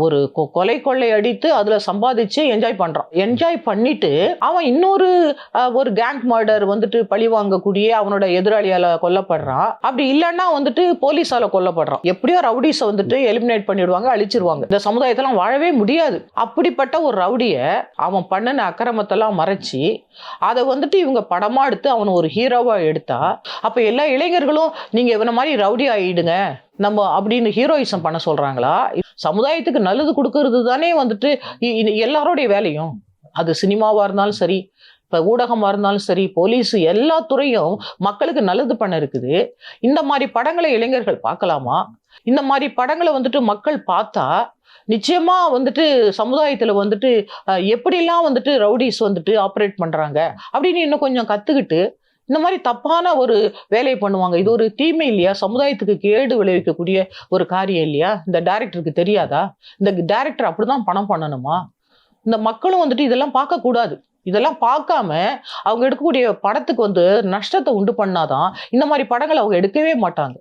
ஒரு கொலை கொள்ளை அடித்து அதுல சம்பாதிச்சு என்ஜாய் பண்றான். என்ஜாய் பண்ணிட்டு அவன் இன்னொரு ஒரு கேங் மர்டர் வந்துட்டு பழி வாங்கக்கூடிய அவனோட எதிராளியால கொல்லப்படுறான். அப்படி இல்லைன்னா வந்துட்டு போலீஸால கொல்லப்படுறான். எப்படியோ ரவுடிஸ வந்துட்டு எலிமினேட் பண்ணிடுவாங்க, அழிச்சிருவாங்க. இந்த சமுதாயத்தெல்லாம் வாழவே முடியாது. அப்படிப்பட்ட ஒரு ரவுடிய அவன் பண்ணின அக்கிரமத்தெல்லாம் மறைச்சு அதை வந்துட்டு இவங்க படமா எடுத்து அவனை ஒரு ஹீரோவா எடுத்தா, அப்ப எல்லா இளைஞர்களும் நீங்க இவன மாதிரி ரவுடி ஆயிடுங்க நம்ம அப்படின்னு ஹீரோயிசம் பண்ண சொல்றாங்களா? சமுதாயத்துக்கு நல்லது கொடுக்கறது தானே வந்துட்டு எல்லாரோடைய வேலையும். அது சினிமாவா இருந்தாலும் சரி, இப்ப ஊடகமா இருந்தாலும் சரி, போலீஸ் எல்லா துறையும் மக்களுக்கு நல்லது பண்ண இருக்குது. இந்த மாதிரி படங்களை இளைஞர்கள் பார்க்கலாமா? இந்த மாதிரி படங்களை வந்துட்டு மக்கள் பார்த்தா நிச்சயமா வந்துட்டு சமுதாயத்துல வந்துட்டு எப்படிலாம் வந்துட்டு ரவுடிஸ் வந்துட்டு ஆப்ரேட் பண்றாங்க அப்படின்னு இன்னும் கொஞ்சம் கத்துக்கிட்டு இந்த மாதிரி தப்பான ஒரு வேலையை பண்ணுவாங்க. இது ஒரு தீமை இல்லையா? சமுதாயத்துக்கு கேடு விளைவிக்கக்கூடிய ஒரு காரியம் இல்லையா? இந்த டைரக்டருக்கு தெரியாதா? இந்த டைரக்டர் அப்படிதான் பணம் பண்ணணுமா? இந்த மக்களும் வந்துட்டு இதெல்லாம் பார்க்க கூடாது. இதெல்லாம் பார்க்காம அவங்க எடுக்கக்கூடிய படத்துக்கு வந்து நஷ்டத்தை உண்டு பண்ணாதான் இந்த மாதிரி படங்களை அவங்க எடுக்கவே மாட்டாங்க.